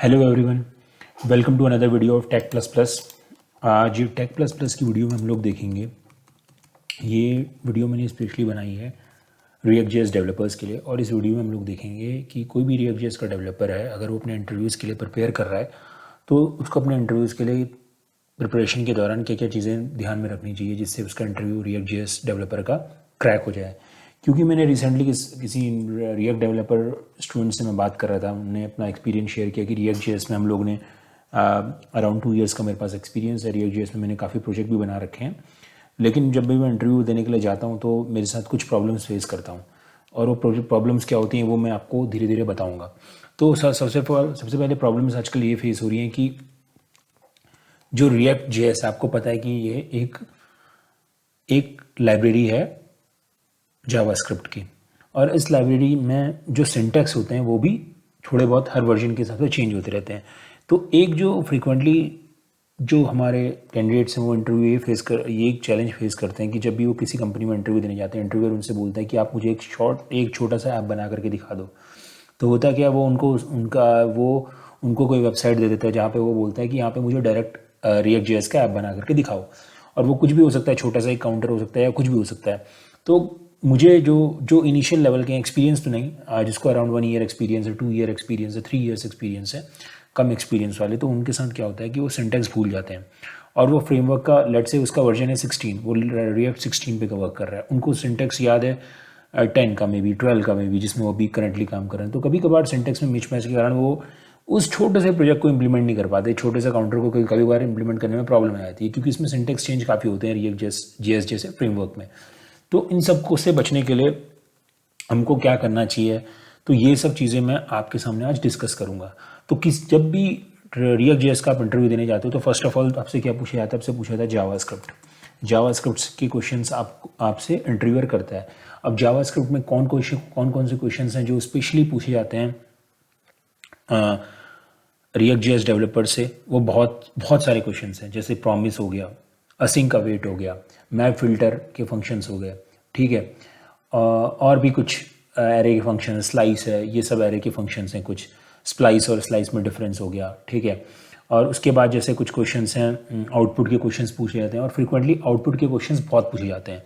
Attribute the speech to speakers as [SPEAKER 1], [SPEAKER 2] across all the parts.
[SPEAKER 1] Hello everyone, welcome to another video of tech plus plus. आज tech plus plus की video में हम लोग देखेंगे। ये वीडियो मैंने स्पेशली बनाई है रिएक्ट जेएस डेवलपर्स के लिए, और इस वीडियो में हम लोग देखेंगे कि कोई भी रिएक्ट जेएस का डेवलपर है, अगर वो अपने इंटरव्यूज़ के लिए प्रिपेयर कर रहा है तो उसको अपने इंटरव्यूज़ के लिए प्रिपरेशन के दौरान क्या क्या चीज़ें ध्यान में रखनी चाहिए जिससे उसका इंटरव्यू रिएक्ट जेएस डेवलपर का क्रैक हो जाए। क्योंकि मैंने रिसेंटली किसी रिएक्ट डेवलपर स्टूडेंट से मैं बात कर रहा था, उन्होंने अपना एक्सपीरियंस शेयर किया कि रिएक्ट जेएस में हम लोग ने अराउंड 2 ईयर्स का मेरे पास एक्सपीरियंस है। रिएक्ट जेएस में मैंने काफ़ी प्रोजेक्ट भी बना रखे हैं, लेकिन जब भी मैं इंटरव्यू देने के लिए जाता हूँ तो मेरे साथ कुछ प्रॉब्लम्स फेस करता हूँ, और वो प्रॉब्लम्स क्या होती हैं वो मैं आपको धीरे धीरे बताऊँगा। तो सबसे पहले प्रॉब्लम्स आजकल ये फेस हो रही हैं कि जो रिएक्ट जेएस, आपको पता है कि ये एक लाइब्रेरी है जावास्क्रिप्ट की, और इस लाइब्रेरी में जो सिंटैक्स होते हैं वो भी थोड़े बहुत हर वर्जन के हिसाब से चेंज होते रहते हैं। तो एक जो फ्रीक्वेंटली जो हमारे कैंडिडेट्स हैं वो ये एक चैलेंज फेस करते हैं कि जब भी वो किसी कंपनी में इंटरव्यू देने जाते हैं, इंटरव्यूअर उनसे बोलता है कि आप मुझे एक छोटा सा ऐप बना करके दिखा दो। तो होता क्या, वो उनको कोई वेबसाइट दे देता है जहाँ पे वो बोलता है कि यहाँ पे मुझे डायरेक्ट रिएक्ट जेएस का ऐप बना करके दिखाओ, और वो कुछ भी हो सकता है, छोटा सा एक काउंटर हो सकता है या कुछ भी हो सकता है। तो मुझे जो इनिशियल लेवल के एक्सपीरियंस तो नहीं, जिसको अराउंड 1 ईयर एक्सपीरियंस है, 2 ईयर एक्सपीरियंस है, 3 ईयर्स एक्सपीरियंस है, कम एक्सपीरियंस वाले, तो उनके साथ क्या होता है कि वो सिंटैक्स भूल जाते हैं, और वो फ्रेमवर्क का लेट से उसका वर्जन है 16, वो रिएक्ट 16 पे का वर्क कर रहा है, उनको सिंटैक्स याद है 10 का, मे बी 12 का, मे बी जिसमें वो अभी करंटली काम कर रहे हैं। तो कभी कभार सिंटैक्स में मिसमैच के कारण वो उस छोटे से प्रोजेक्ट को इंप्लीमेंट नहीं कर पाते, छोटे से काउंटर को कभी बार इंप्लीमेंट करने में प्रॉब्लम आ जाती है, क्योंकि इसमें सिंटैक्स चेंज काफ़ी होते हैं रिएक्ट जेएस जैसे फ्रेमवर्क में। तो इन सब को से बचने के लिए हमको क्या करना चाहिए, तो ये सब चीज़ें मैं आपके सामने आज डिस्कस करूँगा। तो जब भी रिएक्ट जेएस का आप इंटरव्यू देने जाते हो तो फर्स्ट ऑफ ऑल आपसे क्या पूछा जाता है, आपसे पूछा जाता है जावास्क्रिप्ट के क्वेश्चंस आपसे इंटरव्यूअर करता है। अब जावास्क्रिप्ट में कौन कौन से क्वेश्चंस हैं जो स्पेशली पूछे जाते हैं रिएक्ट जेएस डेवलपर से, वो बहुत सारे क्वेश्चंस हैं। जैसे प्रॉमिस हो गया, असिंक अवेट हो गया, मैप फिल्टर के फंक्शंस हो गए, ठीक है, और भी कुछ एरे के फंक्शन, स्लाइस है, ये सब एरे के फंक्शंस हैं। कुछ स्प्लाइस और स्लाइस में डिफरेंस हो गया, ठीक है। और उसके बाद जैसे कुछ क्वेश्चंस हैं, आउटपुट के क्वेश्चंस पूछे जाते हैं, और फ्रीक्वेंटली आउटपुट के क्वेश्चंस बहुत पूछे जाते हैं।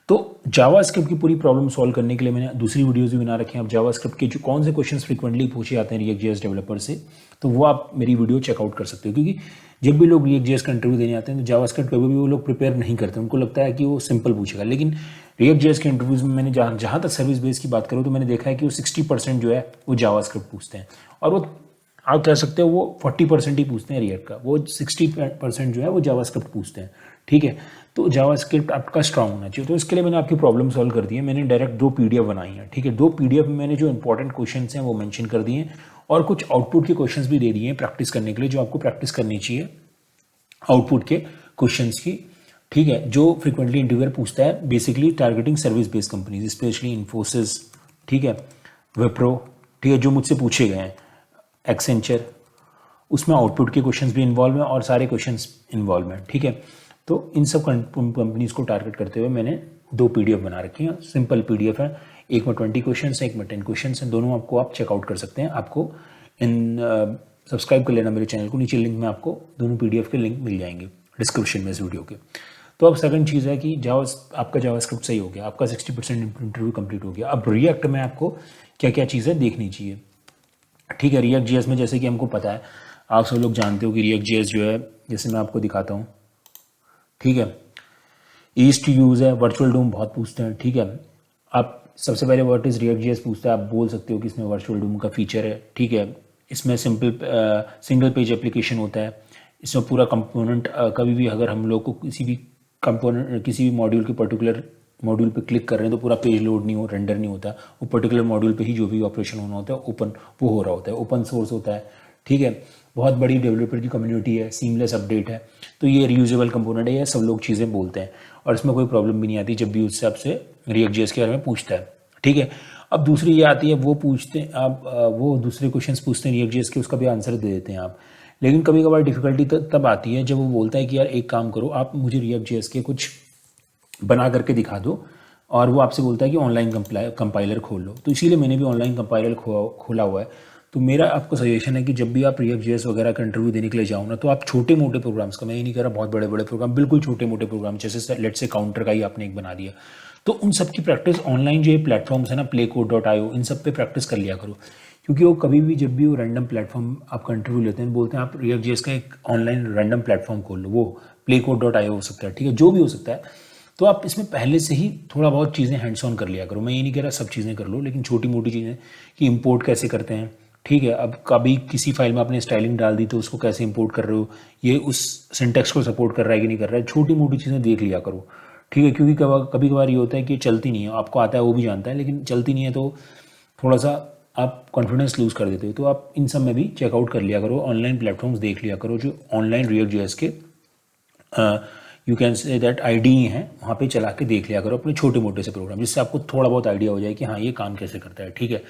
[SPEAKER 1] तो जावास्क्रिप्ट की पूरी प्रॉब्लम सॉल्व करने के लिए मैंने दूसरी वीडियोज़ भी बना रखे हैं। अब जावास्क्रिप्ट के जो कौन से क्वेश्चंस फ्रीक्वेंटली पूछे जाते हैं रिएक्ट जेएस डेवलपर से, तो वो आप मेरी वीडियो चेकआउट कर सकते हो। क्योंकि जब भी लोग रिएक्ट जेएस का इंटरव्यू देने आते हैं तो जावास्क्रिप्ट कभी भी वो लोग प्रिपेयर नहीं करते, उनको लगता है कि वो सिंपल पूछेगा। लेकिन रिएक्ट जेएस के इंटरव्यूज़ में मैंने जहाँ तक सर्विस बेस की बात करूँ तो मैंने देखा है कि वो 60% जो है वो जावास्क्रिप्ट पूछते हैं, और वो आप कह सकते हो वो 40% ही पूछते हैं रिएक्ट का, वो 60% जो है वो जावास्क्रिप्ट पूछते हैं, ठीक है। तो जावास्क्रिप्ट आपका स्ट्रांग होना चाहिए। तो इसके लिए मैंने आपकी प्रॉब्लम सॉल्व कर दी है। मैंने डायरेक्ट 2 पीडीएफ बनाई हैं, ठीक है। 2 पीडीएफ में मैंने जो इंपॉर्टेंट क्वेश्चन हैं वो मेंशन कर दिए हैं, और कुछ आउटपुट के क्वेश्चंस भी दे दिए हैं प्रैक्टिस करने के लिए, जो आपको प्रैक्टिस करनी चाहिए आउटपुट के क्वेश्चंस की, ठीक है, जो फ्रीक्वेंटली इंटरव्यूअर पूछता है। Basically targeting service based companies, specially Infosys, ठीक है, विप्रो, ठीक है, जो मुझसे पूछे गए हैं, एक्सेंचर, उसमें आउटपुट के क्वेश्चंस भी इन्वॉल्व हैं और सारे क्वेश्चंस इन्वॉल्व हैं, ठीक है। तो इन सब कंपनीज को टारगेट करते हुए मैंने 2 पीडीएफ बना रखी हैं। सिंपल पीडीएफ है, एक में 20 क्वेश्चन है, एक में 10 क्वेश्चन हैं। दोनों आपको आप चेकआउट कर सकते हैं। आपको सब्सक्राइब कर लेना मेरे चैनल को, नीचे लिंक में आपको दोनों पीडीएफ के लिंक मिल जाएंगे डिस्क्रिप्शन में इस वीडियो के। तो अब सेकंड चीज़ है कि आपका जावास्क्रिप्ट सही हो गया, आपका 60% इंटरव्यू कंप्लीट हो गया। अब रिएक्ट में आपको क्या क्या चीज़ें देखनी चाहिए, ठीक है। रिएक्ट जेएस में जैसे कि हमको पता है, आप सब लोग जानते हो कि रिएक्ट जेएस जो है, जैसे मैं आपको दिखाता हूँ, ठीक है, ईज टू यूज़ है, वर्चुअल डोम बहुत पूछते हैं, ठीक है। आप सबसे पहले व्हाट इज़ रिएक्ट जेएस पूछता है, आप बोल सकते हो कि इसमें वर्चुअल डोम का फीचर है, ठीक है। इसमें सिंगल पेज एप्लीकेशन होता है। इसमें पूरा कंपोनेंट, कभी भी अगर हम लोग को किसी भी मॉड्यूल के पर्टिकुलर मॉड्यूल पे क्लिक कर रहे हैं तो पूरा पेज लोड नहीं रेंडर नहीं होता, वो पर्टिकुलर मॉड्यूल पे ही जो भी ऑपरेशन होना होता है वो हो रहा होता है, ओपन सोर्स होता है, ठीक है। बहुत बड़ी डेवलपर की कम्युनिटी है, सीमलेस अपडेट है, तो ये रीयूजेबल कंपोनेंट है, ये सब लोग चीज़ें बोलते हैं, और इसमें कोई प्रॉब्लम भी नहीं आती जब भी उससे आपसे रिएक्ट जेएस के बारे में पूछता है, ठीक है। अब दूसरी ये आती है, वो पूछते हैं आप, वो दूसरे क्वेश्चन पूछते हैं रिएक्ट जेएस के, उसका भी आंसर दे देते हैं आप। लेकिन कभी कभार डिफिकल्टी तब आती है जब वो बोलता है कि यार एक काम करो, आप मुझे रिएक्ट जेएस के कुछ बना करके दिखा दो, और वो आपसे बोलता है कि ऑनलाइन कंपाइलर खोल लो। तो इसीलिए मैंने भी ऑनलाइन कंपाइलर खोला हुआ है। तो मेरा आपको सजेशन है कि जब भी आप रिएक्ट जेएस वगैरह का इंटरव्यू देने के लिए जाओ ना, तो आप छोटे मोटे प्रोग्राम्स का, मैं ये नहीं कह रहा बहुत बड़े बड़े प्रोग्राम, बिल्कुल छोटे मोटे प्रोग्राम, जैसे लेट से काउंटर का ही आपने एक बना दिया, तो उन सब की प्रैक्टिस ऑनलाइन जो ये प्लेटफॉर्म्स है ना, playcode.io, इन सब पे प्रैक्टिस कर लिया करो। क्योंकि वो कभी भी जब भी वो रैंडम प्लेटफॉर्म आपका इंटरव्यू लेते हैं, बोलते हैं आप रिएक्ट जेएस का एक ऑनलाइन रैंडम प्लेटफॉर्म खोल लो, वो playcode.io हो सकता है, ठीक है, जो भी हो सकता है। तो आप इसमें पहले से ही थोड़ा बहुत चीज़ें हैंड्स ऑन कर लिया करो। मैं ये नहीं कह रहा सब चीज़ें कर लो, लेकिन छोटी मोटी चीज़ें कि इंपोर्ट कैसे करते हैं, ठीक है, अब कभी किसी फाइल में आपने स्टाइलिंग डाल दी तो उसको कैसे इंपोर्ट कर रहे हो, ये उस सिंटेक्स को सपोर्ट कर रहा है कि नहीं कर रहा है, छोटी मोटी चीज़ें देख लिया करो, ठीक है। क्योंकि कभी कभार ये होता है कि चलती नहीं है, आपको आता है वो भी जानता है, लेकिन चलती नहीं है तो थोड़ा सा आप कॉन्फिडेंस लूज़ कर देते हो। तो आप इन सब में भी चेकआउट कर लिया करो, ऑनलाइन प्लेटफॉर्म्स देख लिया करो जो ऑनलाइन रिएक्ट जेएस के you can say that ID हैं, वहाँ पे चला के देख लिया करो अपने छोटे मोटे से प्रोग्राम, जिससे आपको थोड़ा बहुत आइडिया हो जाए कि हाँ ये काम कैसे करता है, ठीक है।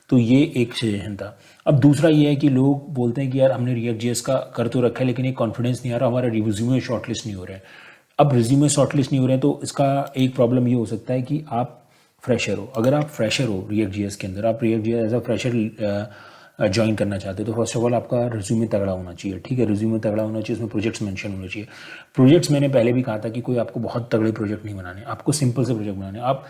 [SPEAKER 1] तो ये एक सजेशन था। अब दूसरा ये है कि लोग बोलते हैं कि यार हमने रिएक्ट जेएस का कर तो रखा है, लेकिन एक कॉन्फिडेंस नहीं आ रहा, हमारा रिज्यूमे शॉर्टलिस्ट नहीं हो रहा है। अब रिज्यूमे शॉर्टलिस्ट नहीं हो रहे हैं तो इसका एक प्रॉब्लम ये हो सकता है कि आप फ्रेशर हो। अगर आप फ्रेशर हो रिएक्ट जेएस के अंदर, आप React JS as a fresher join करना चाहते हो, तो फर्स्ट ऑफ ऑल आपका रिज्यूमे तगड़ा होना चाहिए, ठीक है, रिज्यूमे तगड़ा होना चाहिए, उसमें प्रोजेक्ट्स मेंशन होने चाहिए। प्रोजेक्ट्स मैंने पहले भी कहा था कि कोई आपको बहुत तगड़े प्रोजेक्ट नहीं बनाने, आपको सिंपल से प्रोजेक्ट बनाने। आप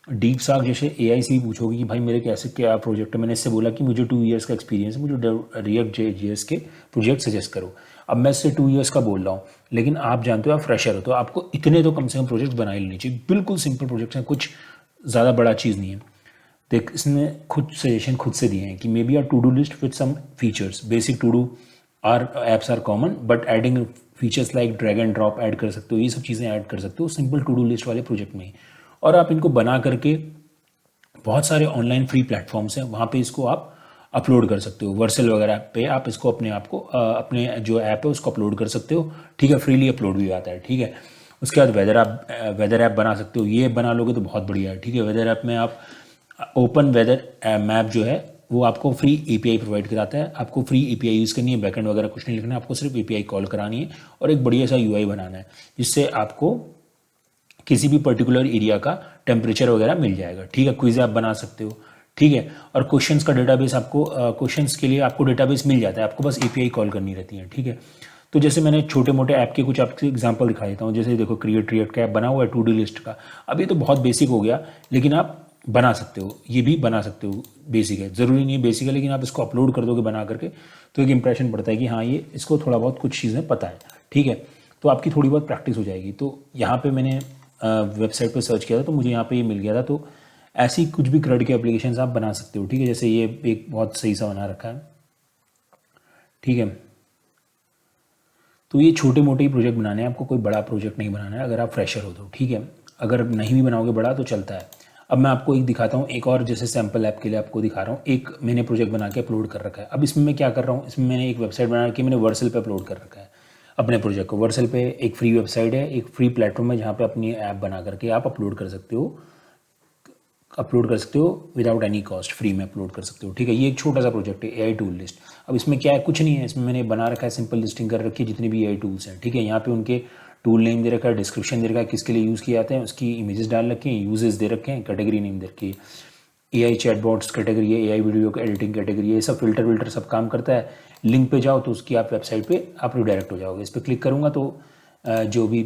[SPEAKER 1] डीप साग जैसे एआई से भी पूछोगे कि भाई मेरे कैसे क्या प्रोजेक्ट है, मैंने इससे बोला कि मुझे 2 ईयर्स का एक्सपीरियंस है, मुझे रिएक्ट जेएस के प्रोजेक्ट सजेस्ट करो। अब मैं इससे 2 ईयर्स का बोल रहा हूँ, लेकिन आप जानते हो आप फ्रेशर हो, तो आपको इतने तो कम से कम प्रोजेक्ट बना ही लेने चाहिए, बिल्कुल सिंपल प्रोजेक्ट्स हैं, कुछ ज़्यादा बड़ा चीज़ नहीं है। देख इसमें खुद सजेशन खुद से दिए हैं कि maybe are to do list with some features, basic to do are apps are common but adding features like drag and drop add कर सकते हो, ये सब चीज़ें ऐड कर सकते हो सिंपल टू डू लिस्ट वाले प्रोजेक्ट में ही। और आप इनको बना करके बहुत सारे ऑनलाइन फ्री प्लेटफॉर्म्स हैं, वहाँ पे इसको आप अपलोड कर सकते हो, वर्सल वगैरह पे आप इसको अपने आप को अपने जो ऐप है उसको अपलोड कर सकते हो, ठीक है, फ्रीली अपलोड भी आता है, ठीक है। उसके बाद वेदर ऐप बना सकते हो, ये बना लोगे तो बहुत बढ़िया है, ठीक है। वेदर ऐप में आप ओपन वेदर मैप जो है वो आपको फ्री एपीआई प्रोवाइड कराता है, आपको फ्री एपीआई यूज़ करनी है, बैकएंड वगैरह कुछ नहीं लिखना है, आपको सिर्फ एपीआई कॉल करानी है और एक बढ़िया सा यूआई बनाना है, जिससे आपको किसी भी पर्टिकुलर एरिया का टेम्परेचर वगैरह मिल जाएगा, ठीक है। क्विज आप बना सकते हो, ठीक है। और क्वेश्चंस का डेटाबेस आपको क्वेश्चंस के लिए आपको डेटाबेस मिल जाता है, आपको बस एपीआई कॉल करनी रहती है, ठीक है। तो जैसे मैंने छोटे मोटे ऐप के कुछ आपके एग्जांपल दिखा देता हूँ, जैसे देखो क्रिएट रिएक्ट का ऐप बना हुआ है टू डू लिस्ट का। अब ये तो बहुत बेसिक हो गया, लेकिन आप बना सकते हो, ये भी बना सकते हो, बेसिक है, ज़रूरी नहीं है बेसिक है, लेकिन आप इसको अपलोड कर दोगे बना करके तो एक इंप्रेशन पड़ता है कि हाँ ये इसको थोड़ा बहुत कुछ चीज़ें पता है, ठीक है। तो आपकी थोड़ी बहुत प्रैक्टिस हो जाएगी। तो यहाँ पे मैंने वेबसाइट पे सर्च किया था तो मुझे यहाँ पे ये मिल गया था। तो ऐसी कुछ भी क्रड के एप्लीकेशंस आप बना सकते हो, ठीक है। जैसे ये एक बहुत सही सा बना रखा है, ठीक है। तो ये छोटे मोटे ही प्रोजेक्ट बनाने हैं, आपको कोई बड़ा प्रोजेक्ट नहीं बनाना है अगर आप फ्रेशर हो तो, ठीक है। अगर नहीं भी बनाओगे बड़ा तो चलता है। अब मैं आपको एक दिखाता हूँ, एक और जैसे सैम्पल ऐप के लिए आपको दिखा रहा हूँ, एक मैंने प्रोजेक्ट बना के अपलोड कर रखा है। अब इसमें मैं क्या कर रहा हूँ, इसमें मैंने एक वेबसाइट बना के मैंने वर्सल पे अपलोड कर रखा है अपने प्रोजेक्ट को। वर्सल पे एक फ्री वेबसाइट है, एक फ्री प्लेटफॉर्म है जहाँ पे अपनी ऐप बना करके आप अपलोड कर सकते हो विदाउट एनी कॉस्ट, फ्री में अपलोड कर सकते हो, ठीक है। ये एक छोटा सा प्रोजेक्ट है एआई टूल लिस्ट। अब इसमें क्या है, कुछ नहीं है, इसमें मैंने बना रखा है, सिंपल लिस्टिंग कर रखी है जितने भी एआई टूल्स हैं, ठीक है। यहाँ पे उनके टूल नेम दे रखा है, डिस्क्रिप्शन दे रखा है किसके लिए यूज़ किए जाते हैं, उसकी इमेजेस डाल रखे हैं, यूजेस दे रखे हैं, कैटेगरी नेम दे रखी है, एआई चैटबॉट्स कैटेगरी है, एआई वीडियो एडिटिंग कैटेगरी है, ये सब फिल्टर सब काम करता है। लिंक पे जाओ तो उसकी आप वेबसाइट पे आप रिडायरेक्ट हो जाओगे। इस पर क्लिक करूँगा तो जो भी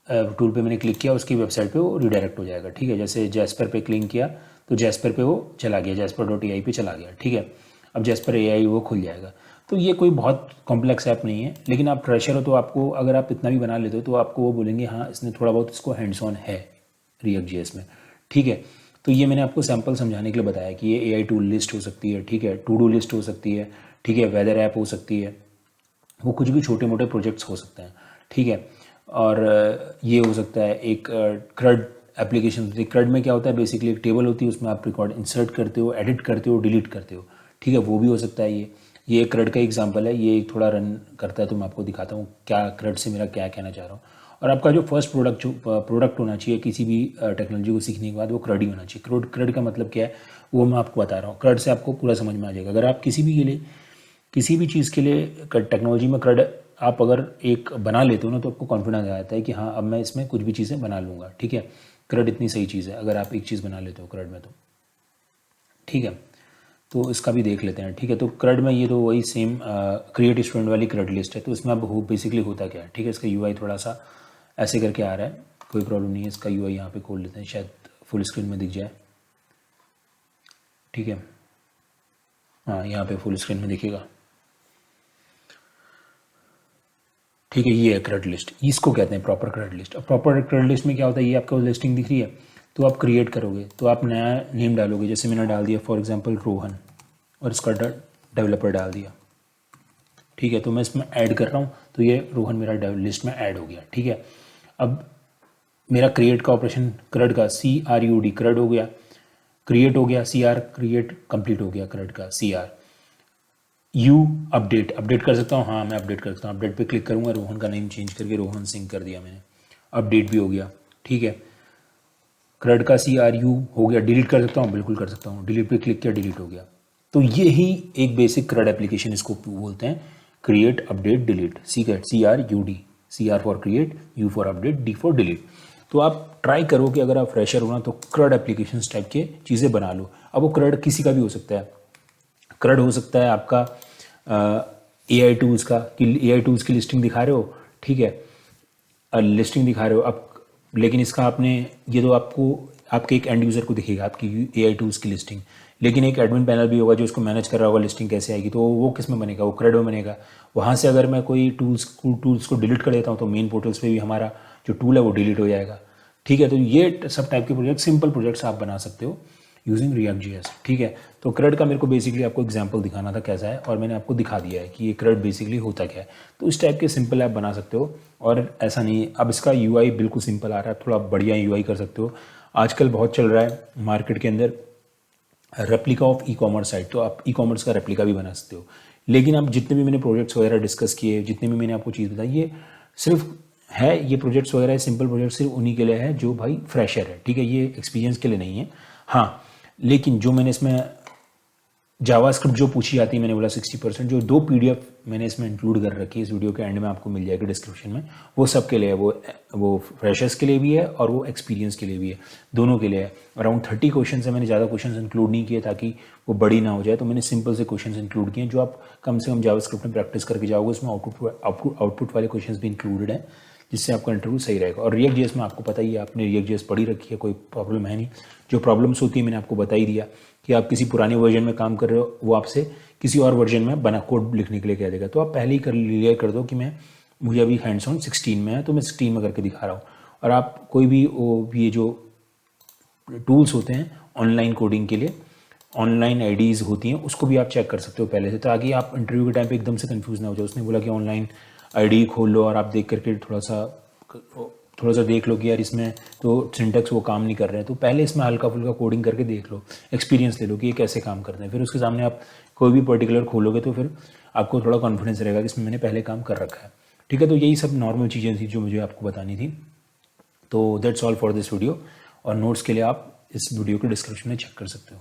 [SPEAKER 1] टूल पे मैंने क्लिक किया उसकी वेबसाइट पे वो रिडायरेक्ट हो जाएगा, ठीक है। जैसे जैस्पर पे क्लिक किया तो जैस्पर पे वो चला गया, jasper.ai पे चला गया, ठीक है। अब जैस्पर AI वो खुल जाएगा। तो ये कोई बहुत कॉम्प्लेक्स ऐप नहीं है, लेकिन आप फ्रेशर हो तो आपको अगर आप इतना भी बना लेते हो तो आपको वो बोलेंगे हाँ इसने थोड़ा बहुत इसको हैंड्स ऑन है रिएक्ट जेएस में, ठीक है। तो ये मैंने आपको सैम्पल समझाने के लिए बताया कि ये एआई टूल लिस्ट हो सकती है, ठीक है, टू डू लिस्ट हो सकती है, ठीक है, वेदर ऐप हो सकती है, वो कुछ भी छोटे मोटे प्रोजेक्ट्स हो सकते हैं, ठीक है। और ये हो सकता है एक क्रड एप्लीकेशन होती है। क्रड में क्या होता है, बेसिकली एक टेबल होती है, उसमें आप रिकॉर्ड इंसर्ट करते हो, एडिट करते हो, डिलीट करते हो, ठीक है, वो भी हो सकता है। ये एक क्रड का एग्जांपल है, ये थोड़ा रन करता है तो मैं आपको दिखाता हूँ क्या क्रड से मेरा क्या कहना चाह रहा हूँ। और आपका जो फर्स्ट प्रोडक्ट होना चाहिए किसी भी टेक्नोलॉजी को सीखने के बाद, वो क्रड ही होना चाहिए। क्रड का मतलब क्या है वो मैं आपको बता रहा हूँ, क्रड से आपको पूरा समझ में आ जाएगा। अगर आप किसी भी चीज़ के लिए टेक्नोलॉजी में क्रड आप अगर एक बना लेते हो ना तो आपको कॉन्फिडेंस आ जाता है कि हाँ अब मैं इसमें कुछ भी चीज़ें बना लूँगा, ठीक है। क्रड इतनी सही चीज़ है अगर आप एक चीज़ बना लेते हो क्रड में तो, ठीक है। तो इसका भी देख लेते हैं, ठीक है। तो CRUD में ये तो वही सेम क्रिएट स्टूडेंट वाली CRUD लिस्ट है। तो इसमें अब बेसिकली होता क्या है, ठीक है। इसका UI थोड़ा सा ऐसे करके आ रहा है, कोई प्रॉब्लम नहीं है। इसका UI यहाँ पे खोल लेते हैं, शायद फुल स्क्रीन में दिख जाए, ठीक है। हाँ, यहाँ पे फुल स्क्रीन में दिखेगा, ठीक है। ये है CRUD लिस्ट, इसको कहते हैं प्रॉपर CRUD लिस्ट। अब प्रॉपर CRUD लिस्ट में क्या होता है, ये आपको लिस्टिंग दिख रही है, तो आप क्रिएट करोगे तो आप नया नेम डालोगे। जैसे मैंने डाल दिया फॉर एग्जांपल रोहन, और इसका डेवलपर डाल दिया, ठीक है। तो मैं इसमें ऐड कर रहा हूँ, तो ये रोहन मेरा लिस्ट में ऐड हो गया, ठीक है। अब मेरा क्रिएट का ऑपरेशन CRUD का CRUD CRUD हो गया, क्रिएट हो गया, CR क्रिएट कंप्लीट हो गया CRUD का CR। अपडेट कर सकता हूँ, हाँ मैं अपडेट कर सकता हूँ। अपडेट पे क्लिक करूँगा, रोहन का नेम चेंज करके रोहन सिंह कर दिया मैंने, अपडेट भी हो गया, ठीक है। CRUD का CRU हो गया, डिलीट कर सकता हूँ, बिल्कुल कर सकता हूँ। डिलीट पे क्लिक किया, डिलीट हो गया। तो ये ही एक बेसिक CRUD एप्लीकेशन, इसको बोलते हैं create update delete, CRUD, CR for create, U for update, D for delete. तो आप ट्राई करो कि अगर आप फ्रेशर हो ना, तो CRUD एप्लीकेशन टाइप के चीज़ें बना लो। अब वो CRUD किसी का भी हो सकता है। CRUD हो सकता है आपका AI टूल्स का, कि AI टूल्स की लिस्टिंग दिखा रहे हो, ठीक है, लिस्टिंग दिखा रहे हो अब, लेकिन इसका आपने ये तो आपको आपके एक एंड यूज़र को दिखेगा आपकी AI टूल्स की लिस्टिंग, लेकिन एक एडमिन पैनल भी होगा जो उसको मैनेज कर रहा होगा लिस्टिंग कैसे आएगी, तो वो किस में बनेगा, वो CRUD में बनेगा। वहाँ से अगर मैं कोई टूल्स को डिलीट कर देता हूँ, तो मेन पोर्टल्स पे भी हमारा जो टूल है वो डिलीट हो जाएगा, ठीक है। तो ये सब टाइप के प्रोजेक्ट, सिंपल प्रोजेक्ट्स आप बना सकते हो यूजिंग React.js, ठीक है। तो CRUD का मेरे को बेसिकली आपको एग्जांपल दिखाना था कैसा है, और मैंने आपको दिखा दिया है कि ये CRUD बेसिकली होता क्या है। तो इस टाइप के सिंपल ऐप बना सकते हो, और ऐसा नहीं। अब इसका UI बिल्कुल सिंपल आ रहा है, थोड़ा बढ़िया UI कर सकते हो। आजकल बहुत चल रहा है मार्केट के अंदर रेप्लिका ऑफ ई-कॉमर्स साइट, तो आप ई-कॉमर्स का रेप्लिका भी बना सकते हो। लेकिन अब जितने भी मैंने प्रोजेक्ट्स वगैरह डिस्कस किए, जितने भी मैंने आपको चीज़ बताई, ये सिर्फ है, ये प्रोजेक्ट्स वगैरह सिंपल प्रोजेक्ट सिर्फ उन्हीं के लिए है जो भाई फ्रेशर है, ठीक है। ये एक्सपीरियंस के लिए नहीं है। हाँ, लेकिन जो मैंने इसमें जावास्क्रिप्ट जो पूछी जाती है, मैंने बोला 60%, जो 2 PDF मैंने इसमें इंक्लूड कर रखी है, इस वीडियो के एंड में आपको मिल जाएगी डिस्क्रिप्शन में, वो सब के लिए है। वो फ्रेशर्स के लिए भी है और वो एक्सपीरियंस के लिए भी है, दोनों के लिए है। अराउंड 30 क्वेश्चन है, मैंने ज़्यादा क्वेश्चन इंक्लूड नहीं किए ताकि वो बड़ी ना हो जाए, तो मैंने सिंपल से क्वेश्चन इंक्लूड किए जो आप कम से कम जावास्क्रिप्ट में प्रैक्टिस करके जाओगे। उसमें आउटपुट वाले क्वेश्चन भी इंक्लूडेड है, जिससे आपका इंटरव्यू सही रहेगा। और React.js में आपको पता ही है, आपने React.js पढ़ी रखी है, कोई प्रॉब्लम है नहीं। जो प्रॉब्लम्स होती है मैंने आपको बता ही दिया, कि आप किसी पुराने वर्जन में काम कर रहे हो, वो आपसे किसी और वर्जन में बना कोड लिखने के लिए कह देगा, तो आप पहले ही क्लियर कर दो कि मुझे अभी हैंड्स ऑन 16 में है, तो मैं 16 में करके दिखा रहा हूँ। और आप कोई भी ये जो टूल्स होते हैं ऑनलाइन कोडिंग के लिए, ऑनलाइन आईडीज़ होती हैं, उसको भी आप चेक कर सकते हो पहले से, ताकि आप इंटरव्यू के टाइम पे एकदम से कंफ्यूज ना हो जाए। उसने बोला कि ऑनलाइन आईडी खोल लो, और आप देख करके थोड़ा सा देख लो कि यार इसमें तो सिंटेक्स वो काम नहीं कर रहे हैं, तो पहले इसमें हल्का फुल्का कोडिंग करके देख लो, एक्सपीरियंस ले लो कि ये कैसे काम करते हैं। फिर उसके सामने आप कोई भी पर्टिकुलर खोलोगे तो फिर आपको थोड़ा कॉन्फिडेंस रहेगा कि इसमें मैंने पहले काम कर रखा है, ठीक है। तो यही सब नॉर्मल चीज़ें थी जो मुझे आपको बतानी थी। तो that's all for this video, और नोट्स के लिए आप इस वीडियो के डिस्क्रिप्शन में चेक कर सकते हो।